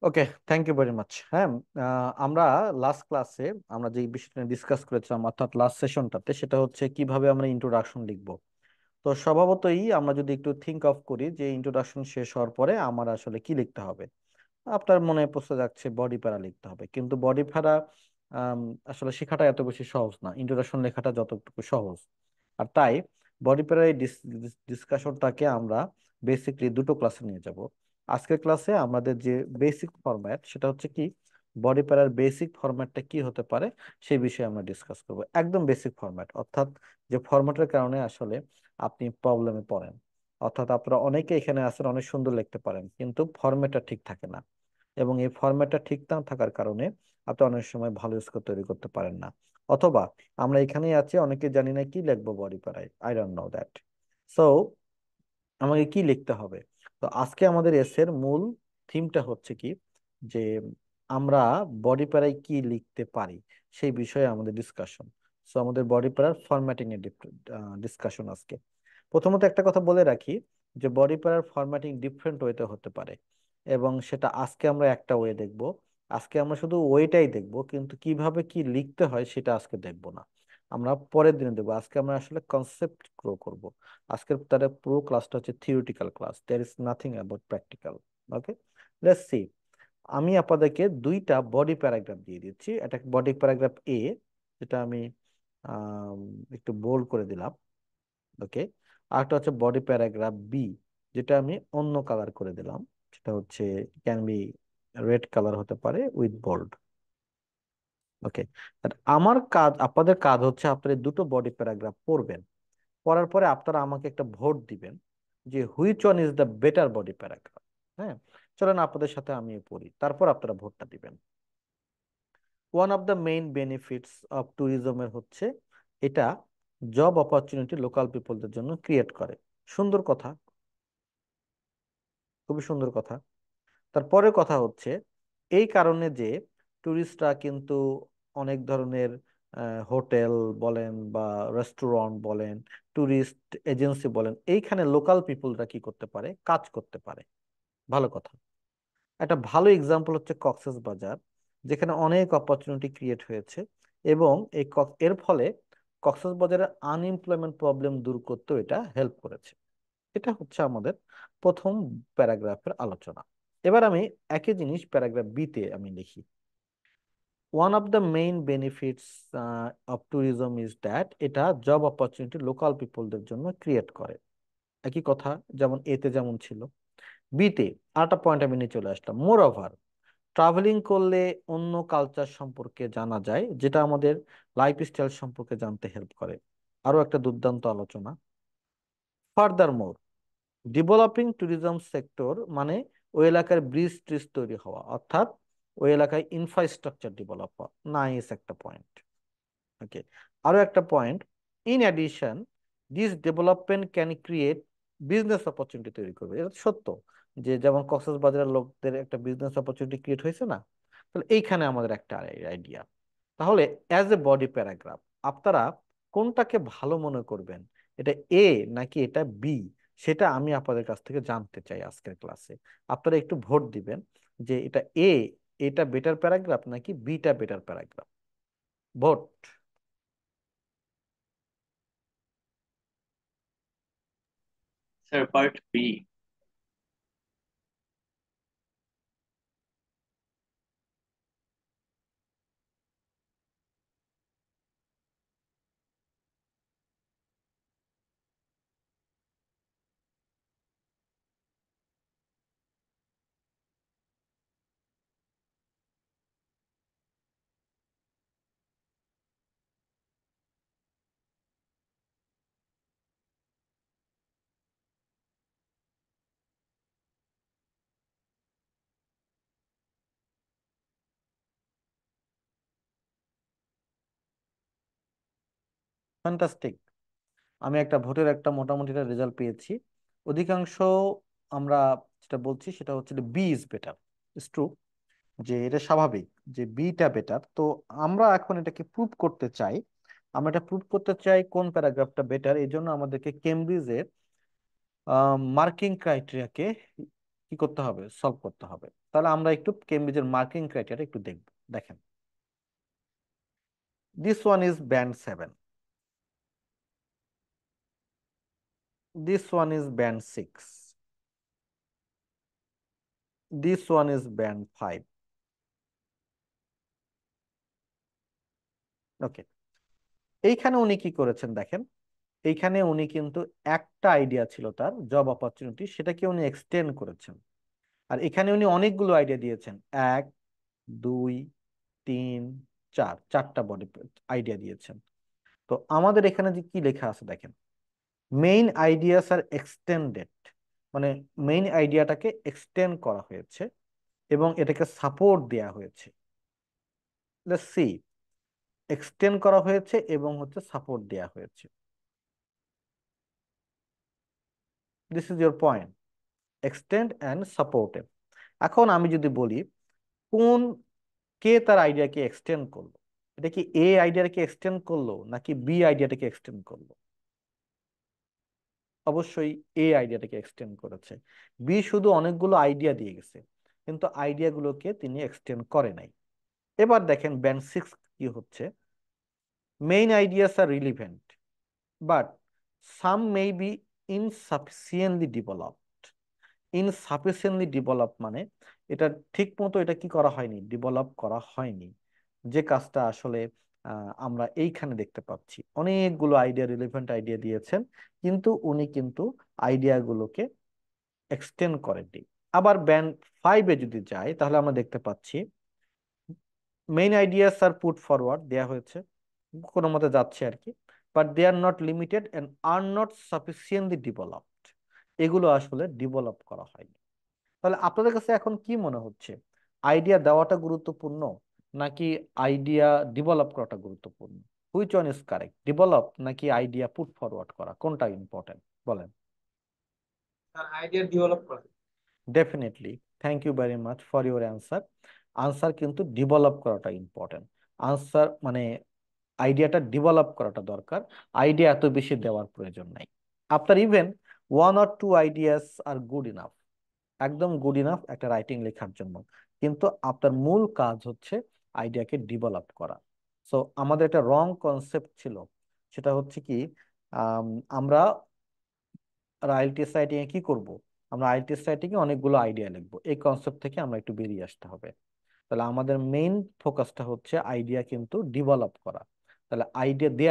Okay, thank you very much. হ্যাঁ, আমরা last ক্লাসে আমরা যে বিষয়টা ডিসকাস করেছিলাম, অর্থাৎ লাস্ট সেশনটাতে, সেটা হচ্ছে কিভাবে আমরা ইন্ট্রোডাকশন লিখবো। তো স্বভাবতই আমরা যদি একটু থিঙ্ক অফ করি যে ইন্ট্রোডাকশন শেষ হওয়ার পরে আমার আসলে কি লিখতে হবে, আপনার মনে প্রশ্ন যাচ্ছে বডি প্যারা লিখতে হবে, কিন্তু বডি প্যারা আম, আসলে শেখাটা এত বেশি সহজ না, ইন্ট্রোডাকশন লেখাটা যতটুকু সহজ। আর তাই বডি প্যারার এই ডিসকাশনটাকে আমরা বেসিকলি দুটো ক্লাসে নিয়ে যাব। আজকের ক্লাসে আমাদের যে বেসিক ফরম্যাট সেটা হচ্ছে কি, বডি প্যারার বেসিক ফরম্যাটটা কি হতে পারে সেই বিষয়ে আমরা ডিসকাস করব। একদম বেসিক ফরম্যাট, অর্থাৎ যে ফরম্যাটের কারণে আসলে আপনি প্রবলেমে পড়েন। অর্থাৎ আপনারা অনেকে এখানে আছেন, অনেক সুন্দর লিখতে পারেন, কিন্তু ফরম্যাটটা ঠিক থাকে না। এবং এই ফরম্যাটটা ঠিক না থাকার কারণে আপনি অনেক সময় ভালো স্কোর তৈরি করতে পারেন না। অথবা আমরা এখানেই আছি, অনেকে জানি না কি লিখবো বডি প্যারায়, I don't know that. So আমাকে কি লিখতে হবে? তো আজকে আমাদের এসের মূল থিমটা হচ্ছে কি, যে আমরা বডি প্যারায় কি লিখতে পারি সেই বিষয়ে আমাদের ডিসকাশন। সো আমাদের বডি প্যারার ফরম্যাটিং এর ডিসকাশন আজকে। প্রথমত একটা কথা বলে রাখি যে বডি প্যারার ফরম্যাটিং ডিফারেন্ট ওয়েতে হতে পারে, এবং সেটা আজকে আমরা একটা ওয়ে দেখব। আজকে আমরা শুধু ওয়েটাই দেখব, কিন্তু কিভাবে কি লিখতে হয় সেটা আজকে দেখব না, আমরা পরের দিনে দেখবো। আজকে আমরা আসলে কনসেপ্ট গ্রো করব। আজকের তার পুরো ক্লাসটা হচ্ছে theoretical class, there is nothing about practical. Okay, let's see. আমি আপনাদেরকে দুইটা বডি প্যারাগ্রাফ দিয়ে দিচ্ছি। একটা বডি প্যারাগ্রাফ এ, যেটা আমি আম, একটু বোল্ড করে দিলাম। ওকে, আর একটা হচ্ছে বডি প্যারাগ্রাফ বি, যেটা আমি অন্য কালার করে দিলাম। সেটা হচ্ছে ক্যান বি রেড কালার হতে পারে উইথ বোল্ড। ওকে, আমার কাজ, আপনাদের কাজ হচ্ছে আপনারা এই দুটো বডি প্যারাগ্রাফ পড়বেন। পড়ার পরে আপনারা আমাকে একটা ভোট দিবেন যে which one is the better body paragraph. হ্যাঁ, চলেন আপনাদের সাথে আমি পড়ি, তারপর আপনারা ভোটটা দিবেন। One of the main benefits of ট্যুরিজমের হচ্ছে এটা জব অপরচুনিটি লোকাল পিপলদের জন্য ক্রিয়েট করে। সুন্দর কথা, খুবই সুন্দর কথা। তারপরে কথা হচ্ছে এই কারণে যে ট্যুরিস্টরা কিন্তু অনেক ধরনের হোটেল বলেন বা রেস্টুরেন্ট বলেন, ট্যুরিস্ট এজেন্সি বলেন, এইখানে লোকাল পিপলরা কি করতে পারে, কাজ করতে পারে। ভালো কথা। একটা ভালো এক্সাম্পল হচ্ছে কক্সেস বাজার, যেখানে অনেক অপরচুনিটি ক্রিয়েট হয়েছে, এবং এর ফলে কক্সেস বাজারের আনএমপ্লয়মেন্ট প্রবলেম দূর করতেও এটা হেল্প করেছে। এটা হচ্ছে আমাদের প্রথম প্যারাগ্রাফের আলোচনা। এবার আমি একই জিনিস প্যারাগ্রাফ বি তে আমি লিখি। One of the main benefits of tourism is that এটা জব অপরচুনিটি লোকাল পিপলদের জন্য ক্রিয়েট করে। একই কথা, যেমন এতে যেমন ছিল, বিতে আরেকটা পয়েন্ট আমি নিয়ে চলে আসলাম। মোর ওভার, ট্রাভেলিং করলে অন্য কালচার সম্পর্কে জানা যায়, যেটা আমাদের লাইফস্টাইল সম্পর্কে জানতে হেল্প করে। আরো একটা দুর্দান্ত আলোচনা। ফার্দার মোর, ডেভেলপিং ট্যুরিজম সেক্টর মানে ওই এলাকার ব্রিজ ট্রিজ তৈরি হওয়া, অর্থাৎ ওই এলাকায় ইনফ্রাস্ট্রাকচার ডেভেলপ হওয়া। নাইস একটা পয়েন্ট। ওকে, আরো একটা point. In addition, this development can create business opportunity তৈরি করবে। এটা তো সত্য, যে যেমন কক্সবাজারের লোকদের একটা বিজনেস অপরচুনিটি ক্রিয়েট হয়েছে না, তাহলে এইখানে আমাদের একটা আইডিয়া। তাহলে অ্যাজ এ বডি প্যারাগ্রাফ আপনারা কোনটাকে ভালো মনে করবেন, এটা এ নাকি এটা বি, সেটা আমি আপনাদের কাছ থেকে জানতে চাই আজকের ক্লাসে। আপনারা একটু ভোট দিবেন যে এটা এ, এটা বেটার প্যারাগ্রাফ নাকি বিটা better paragraph. Vote. Sir, part B. Fantastic. আমি একটা ভোটের একটা মোটামুটি রেজাল্ট পেয়েছি। অধিকাংশ আমরা যেটা বলছি সেটা হচ্ছে B is better. It's true, যে এটা স্বাভাবিক যে বিটা বেটার। তো আমরা এখন এটাকে প্রুভ করতে চাই। আমরা এটা প্রুভ করতে চাই কোন প্যারাগ্রাফটা বেটার। এই জন্য আমাদেরকে কেমব্রিজের মার্কিং ক্রাইটেরিয়াকে কি করতে হবে, সলভ করতে হবে। তাহলে আমরা একটু কেমব্রিজের মার্কিং ক্রাইটেরিয়া একটু দেখব। দেখেন, this one is band 7, this one is band 6, this one is band 5. ওকে, এইখানে উনি কি করেছেন দেখেন, এইখানে উনি কিন্তু একটা আইডিয়া ছিল তার জব অপরচুনিটি, সেটাকে উনি এক্সটেন্ড করেছেন। আর এখানে উনি অনেকগুলো আইডিয়া দিয়েছেন, 1, 2, 3, 4, চারটা বডি আইডিয়া দিয়েছেন। তো আমাদের এখানে যে কি লেখা আছে দেখেন, মেইন আইডিয়াস আর এক্সটেন্ডেড, মানে মেইন আইডিয়াটাকে এক্সটেন্ড করা হয়েছে এবং এটাকে সাপোর্ট দেয়া হয়েছে। লেটস সি, এক্সটেন্ড করা হয়েছে এবং হচ্ছে সাপোর্ট দেয়া হয়েছে। This is your point, extend and supported. এখন আমি যদি বলি কোন, কে তার আইডিয়াকে এক্সটেন্ড করলো, এটা কি এ আইডিয়াটাকে এক্সটেন্ড করলো নাকি বি আইডিয়াটাকে এক্সটেন্ড করলো? অবশ্যই এ আইডিয়াটাকে এক্সটেন্ড করেছে। বি শুধু অনেকগুলো আইডিয়া দিয়ে গেছে, কিন্তু আইডিয়াগুলোকে তিনি এক্সটেন্ড করে নাই। এবার দেখেন ব্যান্ড 6 কি হচ্ছে, main ideas are relevant but some may be insufficiently developed. Insufficiently develop মানে এটা ঠিক মতো এটা কি করা হয়নি, ডেভেলপ করা হয়নি। যে কাজটা আসলে আমরা এইখানে দেখতে পাচ্ছি, অনেকগুলো আইডিয়া, রিলেভেন্ট আইডিয়া দিয়েছেন, কিন্তু উনি কিন্তু আইডিয়াগুলোকে এক্সটেন্ড করেননি। আবার ব্যান্ড 5-এ যদি যাই তাহলে আমরা দেখতে পাচ্ছি মেইন আইডিয়াস আর পুট ফরওয়ার্ড দেয়া হয়েছে, কোনো মতে যাচ্ছে আর কি, but they are not limited and are not sufficiently developed. এগুলো আসলে ডেভেলপ করা হয়নি। তাহলে আপনাদের কাছে এখন কি মনে হচ্ছে, আইডিয়া দেওয়াটা গুরুত্বপূর্ণ নাকি আইডিয়া ডেভেলপ করাটা গুরুত্বপূর্ণ? Which one is correct, develop নাকি আইডিয়া পুট ফরওয়ার্ড করা, কোনটা ইম্পর্টেন্ট বলেন? স্যার আইডিয়া ডেভেলপ করা। Definitely, thank you very much for your answer. Answer কিন্তু ডেভেলপ করাটা ইম্পর্টেন্ট। আনসার মানে আইডিয়াটা ডেভেলপ করাটা দরকার, আইডিয়া এত বেশি দেওয়ার প্রয়োজন নাই। আপনার even 1 or 2 ideas are good enough, একদম গুড ইনাফ একটা রাইটিং লেখার জন্য, কিন্তু আপনার মূল কাজ হচ্ছে আইডিয়াকে ডেভেলপ করা। সো আমাদের একটা রং কনসেপ্ট ছিল, সেটা হচ্ছে কি, আম, আমরা আইএলটিএস রাইটিং এ কি করব, আমরা আইএলটিএস রাইটিং এ অনেকগুলো আইডিয়া লিখবো, এই কনসেপ্ট থেকে আমরা একটু বেরিয়ে আসতে হবে। তাহলে আমাদের মেইন ফোকাসটা হচ্ছে আইডিয়া কিন্তু ডেভেলপ করা। তাহলে আইডিয়া দেয়া